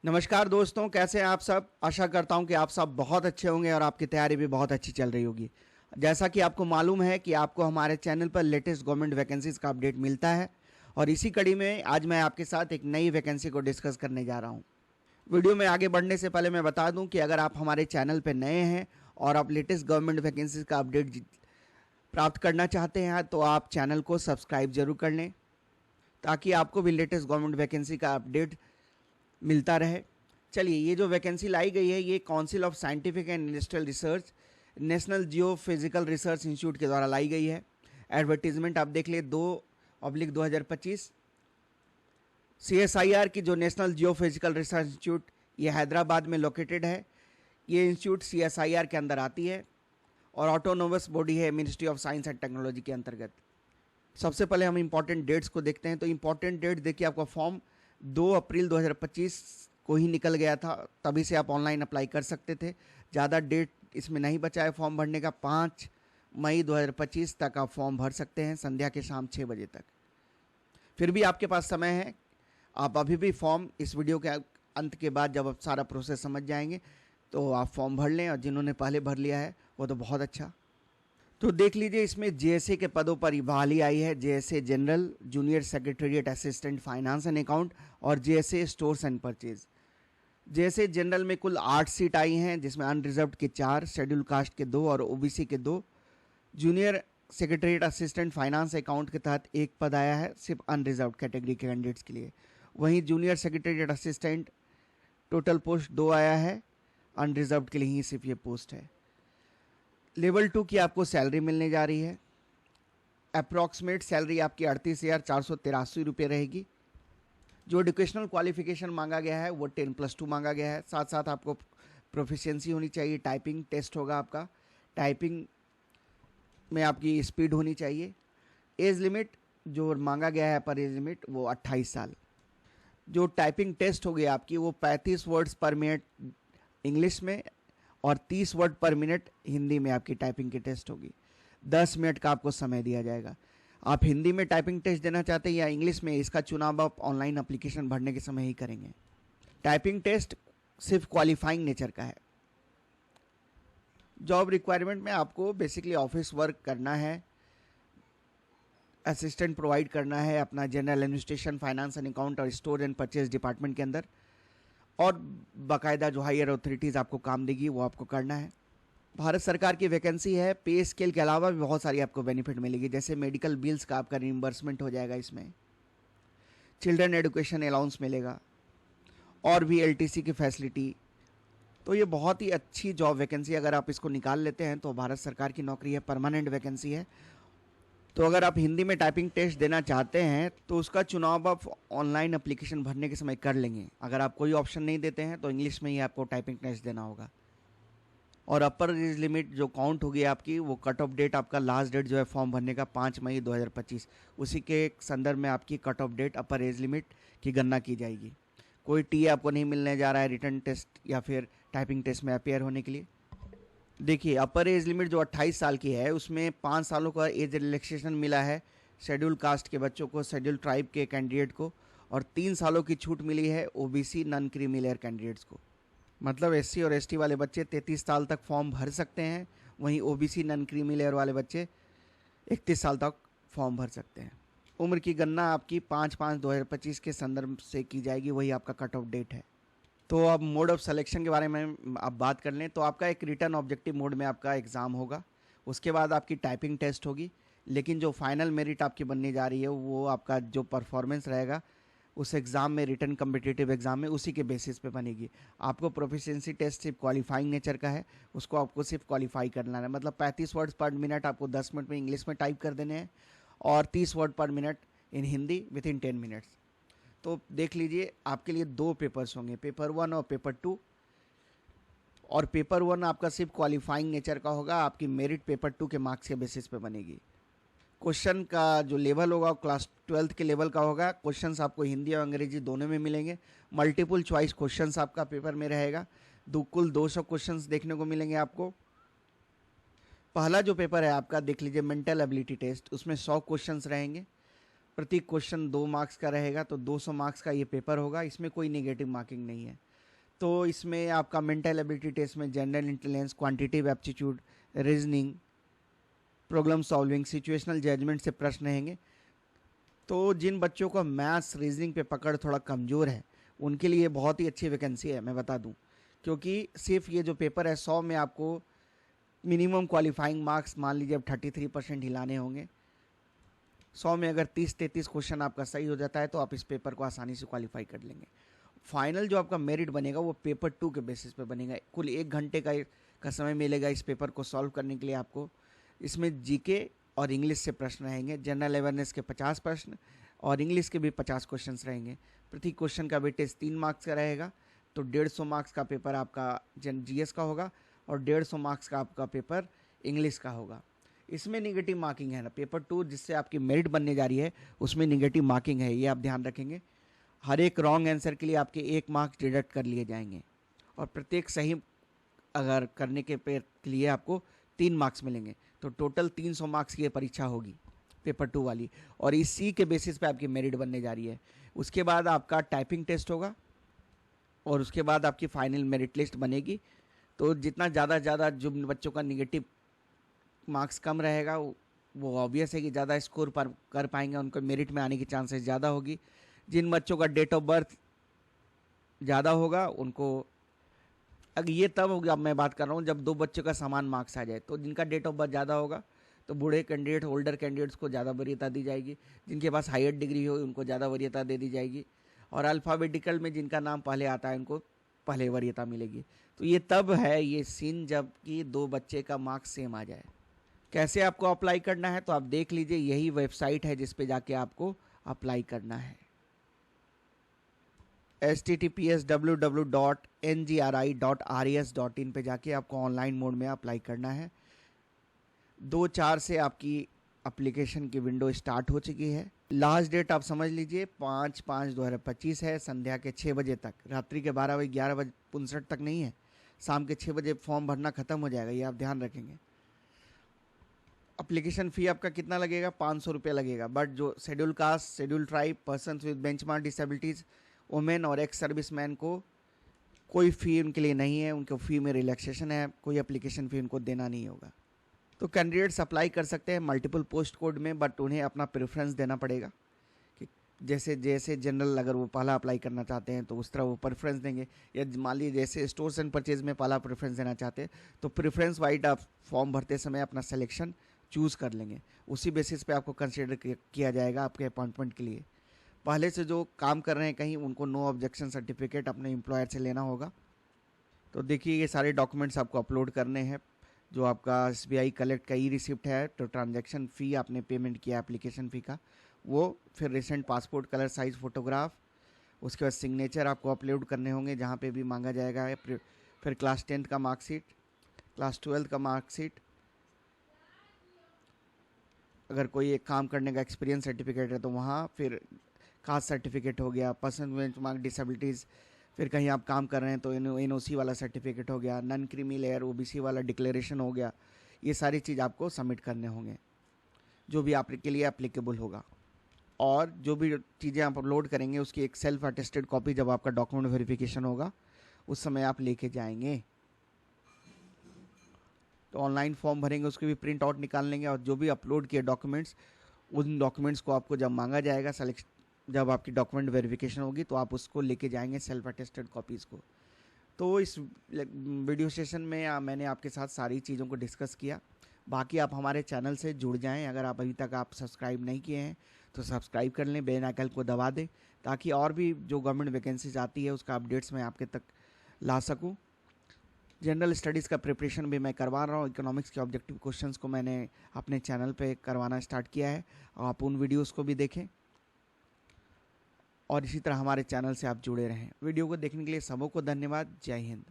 नमस्कार दोस्तों, कैसे हैं आप सब। आशा करता हूं कि आप सब बहुत अच्छे होंगे और आपकी तैयारी भी बहुत अच्छी चल रही होगी। जैसा कि आपको मालूम है कि आपको हमारे चैनल पर लेटेस्ट गवर्नमेंट वैकेंसीज का अपडेट मिलता है और इसी कड़ी में आज मैं आपके साथ एक नई वैकेंसी को डिस्कस करने जा रहा हूं। वीडियो में आगे बढ़ने से पहले मैं बता दूं कि अगर आप हमारे चैनल पर नए हैं और आप लेटेस्ट गवर्नमेंट वैकेंसीज का अपडेट प्राप्त करना चाहते हैं तो आप चैनल को सब्सक्राइब जरूर कर लें ताकि आपको भी लेटेस्ट गवर्नमेंट वैकेंसी का अपडेट मिलता रहे। चलिए, ये जो वैकेंसी लाई गई है ये council of scientific and industrial research national Jio physical research institute के द्वारा लाई गई है। एडवर्टीजमेंट आप देख लिए 2/2025। CSIR की जो नेशनल जियो फिजिकल रिसर्च इंस्टीट्यूट ये हैदराबाद में लोकेटेड है। ये इंस्टीट्यूट CSIR के अंदर आती है और ऑटोनोमस बॉडी है ministry of science and technology के अंतर्गत। सबसे पहले हम इंपॉर्टेंट डेट्स को देखते हैं। तो इंपॉर्टेंट डेट देखिए, आपका फॉर्म 2 अप्रैल 2025 को ही निकल गया था, तभी से आप ऑनलाइन अप्लाई कर सकते थे। ज़्यादा डेट इसमें नहीं बचा है फॉर्म भरने का। 5 मई 2025 तक आप फॉर्म भर सकते हैं, संध्या के शाम 6 बजे तक। फिर भी आपके पास समय है, आप अभी भी फॉर्म इस वीडियो के अंत के बाद जब आप सारा प्रोसेस समझ जाएंगे तो आप फॉर्म भर लें, और जिन्होंने पहले भर लिया है वो तो बहुत अच्छा। तो देख लीजिए, इसमें JSA के पदों पर बहाली आई है। JSA general, junior secretariat assistant finance and account और JSA stores and purchase. JSA general में कुल 8 सीट आई हैं, जिसमें अनरिजर्व्ड के 4, शेड्यूल कास्ट के 2 और OBC के 2। Junior secretariat assistant finance account के तहत 1 पद आया है, सिर्फ अनरिजर्व्ड कैटेगरी के कैंडिडेट्स के लिए। वहीं junior secretariat assistant total post 2 आया है, अनरिजर्व्ड के लिए ही सिर्फ ये पोस्ट है। लेवल 2 की आपको सैलरी मिलने जा रही है। अप्रॉक्सीमेट सैलरी आपकी 38,483 रुपये रहेगी। जो एजुकेशनल क्वालिफिकेशन मांगा गया है वो 10+2 मांगा गया है। साथ साथ आपको प्रोफिशिएंसी होनी चाहिए। टाइपिंग टेस्ट होगा आपका, टाइपिंग में आपकी स्पीड होनी चाहिए। एज लिमिट जो मांगा गया है पर एज लिमिट वो 28 साल। जो टाइपिंग टेस्ट होगी आपकी वो 35 वर्ड्स पर मिनट इंग्लिश में और 30 वर्ड पर मिनट हिंदी में आपकी टाइपिंग की टेस्ट होगी। 10 मिनट का आपको समय दिया जाएगा। आप हिंदी में टाइपिंग टेस्ट देना चाहते हैं या इंग्लिश में, इसका चुनाव आप ऑनलाइन एप्लीकेशन भरने के समय ही करेंगे। टाइपिंग टेस्ट सिर्फ क्वालिफाइंग नेचर का है। जॉब रिक्वायरमेंट में आपको बेसिकली ऑफिस वर्क करना है, असिस्टेंट प्रोवाइड करना है अपना general administration, finance and account और स्टोर एंड परचेज डिपार्टमेंट के अंदर, और बाकायदा जो हायर अथॉरिटीज़ आपको काम देगी वो आपको करना है। भारत सरकार की वैकेंसी है। पे स्केल के अलावा भी बहुत सारी आपको बेनिफिट मिलेगी, जैसे मेडिकल बिल्स का आपका रिइंबर्समेंट हो जाएगा इसमें, चिल्ड्रन एजुकेशन अलाउंस मिलेगा और भी LTC की फैसिलिटी। तो ये बहुत ही अच्छी जॉब वैकेंसी, अगर आप इसको निकाल लेते हैं तो भारत सरकार की नौकरी है, परमानेंट वैकेंसी है। तो अगर आप हिंदी में टाइपिंग टेस्ट देना चाहते हैं तो उसका चुनाव आप ऑनलाइन एप्लीकेशन भरने के समय कर लेंगे। अगर आप कोई ऑप्शन नहीं देते हैं तो इंग्लिश में ही आपको टाइपिंग टेस्ट देना होगा। और अपर एज लिमिट जो काउंट होगी आपकी, वो कट ऑफ डेट आपका लास्ट डेट जो है फॉर्म भरने का 5 मई 2025, उसी के संदर्भ में आपकी cut off date upper age limit की गणना की जाएगी। कोई टी आपको नहीं मिलने जा रहा है रिटर्न टेस्ट या फिर टाइपिंग टेस्ट में अपेयर होने के लिए। देखिए, अपर एज लिमिट जो 28 साल की है उसमें 5 सालों का एज रिलैक्सेशन मिला है शेड्यूल कास्ट के बच्चों को, शेड्यूल ट्राइब के कैंडिडेट को, और 3 सालों की छूट मिली है OBC non creamy layer candidates को। मतलब SC और ST वाले बच्चे 33 साल तक फॉर्म भर सकते हैं, वहीं OBC नॉन क्रीमी लेयर वाले बच्चे 31 साल तक फॉर्म भर सकते हैं। उम्र की गणना आपकी 5/5/2025 के संदर्भ से की जाएगी, वही आपका कट ऑफ डेट है। तो अब मोड ऑफ सिलेक्शन के बारे में आप बात कर लें तो आपका एक रिटर्न ऑब्जेक्टिव मोड में आपका एग्ज़ाम होगा, उसके बाद आपकी टाइपिंग टेस्ट होगी, लेकिन जो फाइनल मेरिट आपकी बनने जा रही है वो आपका जो परफॉर्मेंस रहेगा उस एग्ज़ाम में, रिटर्न कम्पिटिटिव एग्ज़ाम में, उसी के बेसिस पे बनेगी। आपको प्रोफिशिएंसी टेस्ट सिर्फ क्वालिफाइंग नेचर का है, उसको आपको सिर्फ क्वालिफाई करना है। मतलब 35 वर्ड्स पर मिनट आपको 10 मिनट में इंग्लिश में टाइप कर देने हैं और 30 वर्ड पर minute in Hindi with in 10 minutes. तो देख लीजिए, आपके लिए 2 पेपर्स होंगे, पेपर 1 और पेपर 2। और पेपर 1 आपका सिर्फ क्वालिफाइंग नेचर का होगा, आपकी मेरिट पेपर 2 के मार्क्स के बेसिस पे बनेगी। क्वेश्चन का जो लेवल होगा क्लास 12th के लेवल का होगा। क्वेश्चंस आपको हिंदी और अंग्रेजी दोनों में मिलेंगे। मल्टीपल चॉइस क्वेश्चंस आपका पेपर में रहेगा। कुल 200 क्वेश्चंस देखने को मिलेंगे आपको। पहला जो पेपर है आपका, देख लीजिए, मेंटल एबिलिटी टेस्ट, उसमें 100 क्वेश्चंस रहेंगे। प्रति क्वेश्चन 2 मार्क्स का रहेगा, तो 200 मार्क्स का ये पेपर होगा। इसमें कोई नेगेटिव मार्किंग नहीं है। तो इसमें आपका मेंटल एबिलिटी टेस्ट में general intelligence, quantitative aptitude, reasoning, problem solving, situational judgement से प्रश्न रहेंगे। तो जिन बच्चों को मैथ्स रीजनिंग पे पकड़ थोड़ा कमज़ोर है उनके लिए बहुत ही अच्छी वैकेंसी है, मैं बता दूं, क्योंकि सिर्फ ये जो पेपर है 100 में आपको मिनिमम क्वालिफाइंग मार्क्स मान लीजिए अब 33% हिलाने होंगे। 100 में अगर 30-33 क्वेश्चन आपका सही हो जाता है तो आप इस पेपर को आसानी से क्वालिफाई कर लेंगे। फाइनल जो आपका मेरिट बनेगा वो पेपर 2 के बेसिस पे बनेगा। कुल 1 घंटे का समय मिलेगा इस पेपर को सॉल्व करने के लिए आपको। इसमें जीके और इंग्लिश से प्रश्न रहेंगे, जनरल अवेयरनेस के 50 प्रश्न और इंग्लिश के भी 50 क्वेश्चन रहेंगे। प्रति क्वेश्चन का वेटेज 3 मार्क्स का रहेगा, तो 150 मार्क्स का पेपर आपका जीएस का होगा और 150 मार्क्स का आपका पेपर इंग्लिश का होगा। इसमें निगेटिव मार्किंग है ना, पेपर 2 जिससे आपकी मेरिट बनने जा रही है उसमें निगेटिव मार्किंग है, ये आप ध्यान रखेंगे। हर एक रॉन्ग आंसर के लिए आपके 1 मार्क्स डिडक्ट कर लिए जाएंगे और प्रत्येक सही अगर करने के लिए आपको 3 मार्क्स मिलेंगे। तो टोटल 300 मार्क्स की परीक्षा होगी पेपर 2 वाली, और इसी के बेसिस पे आपकी मेरिट बनने जा रही है। उसके बाद आपका टाइपिंग टेस्ट होगा और उसके बाद आपकी फाइनल मेरिट लिस्ट बनेगी। तो जितना ज़्यादा जो बच्चों का निगेटिव मार्क्स कम रहेगा वो ऑब्वियस है कि ज़्यादा स्कोर पर कर पाएंगे, उनको मेरिट में आने की चांसेस ज़्यादा होगी। जिन बच्चों का डेट ऑफ बर्थ ज़्यादा होगा उनको, अगर ये तब होगा, मैं बात कर रहा हूँ जब 2 बच्चों का समान मार्क्स आ जाए, तो जिनका डेट ऑफ बर्थ ज़्यादा होगा तो बूढ़े कैंडिडेट, ओल्डर कैंडिडेट्स को ज़्यादा वरीयता दी जाएगी, जिनके पास हायर डिग्री हो उनको ज़्यादा वरीयता दे दी जाएगी, और अल्फ़ाबेटिकल में जिनका नाम पहले आता है उनको पहले वरीयता मिलेगी। तो ये तब है ये सीन जब कि 2 बच्चे का मार्क्स सेम आ जाए। कैसे आपको अप्लाई करना है तो आप देख लीजिए, यही वेबसाइट है जिस पे जाके आपको अप्लाई करना है। https://www.ngri.res.in पे जाके आपको ऑनलाइन मोड में अप्लाई करना है। 2/4 से आपकी एप्लीकेशन की विंडो स्टार्ट हो चुकी है। लास्ट डेट आप समझ लीजिए 5/5/2025 है, संध्या के 6 बजे तक, रात्रि के 12 बजे 11:59 तक नहीं है, शाम के 6 बजे फॉर्म भरना खत्म हो जाएगा, ये आप ध्यान रखेंगे। एप्लीकेशन फ़ी आपका कितना लगेगा? 500 रुपये लगेगा, बट जो schedule caste, schedule tribe, person with benchmark disabilities, women और एक्स सर्विसमैन को कोई फ़ी उनके लिए नहीं है, उनको फ़ी में रिलैक्सेशन है, कोई एप्लीकेशन फ़ी उनको देना नहीं होगा। तो कैंडिडेट्स अप्लाई कर सकते हैं मल्टीपल पोस्ट कोड में, बट उन्हें अपना प्रेफरेंस देना पड़ेगा कि जैसे जनरल अगर वो पहला अप्लाई करना चाहते हैं तो उस तरह वो प्रेफरेंस देंगे, या मान लीजिए जैसे स्टोर्स एंड परचेज में पहला प्रेफरेंस देना चाहते हैं तो प्रेफरेंस वाइज आप फॉर्म भरते समय अपना सिलेक्शन चूज़ कर लेंगे, उसी बेसिस पे आपको कंसिडर किया जाएगा आपके अपॉइंटमेंट के लिए। पहले से जो काम कर रहे हैं कहीं, उनको नो ऑब्जेक्शन सर्टिफिकेट अपने एम्प्लॉयर से लेना होगा। तो देखिए ये सारे डॉक्यूमेंट्स आपको अपलोड करने हैं। जो आपका SBI कलेक्ट का रिसिप्ट है, तो ट्रांजैक्शन फ़ी आपने पेमेंट किया एप्लीकेशन फ़ी का, वो, फिर recent passport colour size photograph, उसके बाद सिग्नेचर आपको अपलोड करने होंगे जहाँ पे भी मांगा जाएगा। फिर क्लास 10th का मार्कशीट, क्लास 12th का मार्कशीट, अगर कोई एक काम करने का एक्सपीरियंस सर्टिफिकेट है तो वहाँ, फिर कास्ट सर्टिफिकेट हो गया, पर्सन बेंचमार्क डिसेबिलिटीज़, फिर कहीं आप काम कर रहे हैं तो NOC वाला सर्टिफिकेट हो गया, नॉन क्रीमी लेयर OBC वाला डिक्लेरेशन हो गया, ये सारी चीज़ आपको सबमिट करने होंगे जो भी आपके लिए एप्लीकेबल होगा। और जो भी चीज़ें आप अपलोड करेंगे उसकी एक सेल्फ अटेस्टेड कॉपी जब आपका डॉक्यूमेंट वेरिफिकेशन होगा उस समय आप लेके जाएंगे। तो ऑनलाइन फॉर्म भरेंगे उसके भी प्रिंट आउट निकाल लेंगे, और जो भी अपलोड किए डॉक्यूमेंट्स, उन डॉक्यूमेंट्स को आपको जब मांगा जाएगा जब आपकी डॉक्यूमेंट वेरिफिकेशन होगी तो आप उसको लेके जाएंगे सेल्फ अटेस्टेड कॉपीज़ को। तो इस वीडियो सेशन में मैंने आपके साथ सारी चीज़ों को डिस्कस किया। बाकी आप हमारे चैनल से जुड़ जाएं, अगर आप अभी तक आप सब्सक्राइब नहीं किए हैं तो सब्सक्राइब कर लें, बेल आइकन को दबा दें ताकि और भी जो गवर्नमेंट वैकेंसीज आती है उसका अपडेट्स मैं आपके तक ला सकूं। जनरल स्टडीज़ का प्रिपरेशन भी मैं करवा रहा हूँ, इकोनॉमिक्स के ऑब्जेक्टिव क्वेश्चंस को मैंने अपने चैनल पे करवाना स्टार्ट किया है, आप उन वीडियोज़ को भी देखें और इसी तरह हमारे चैनल से आप जुड़े रहें। वीडियो को देखने के लिए सबों को धन्यवाद। जय हिंद।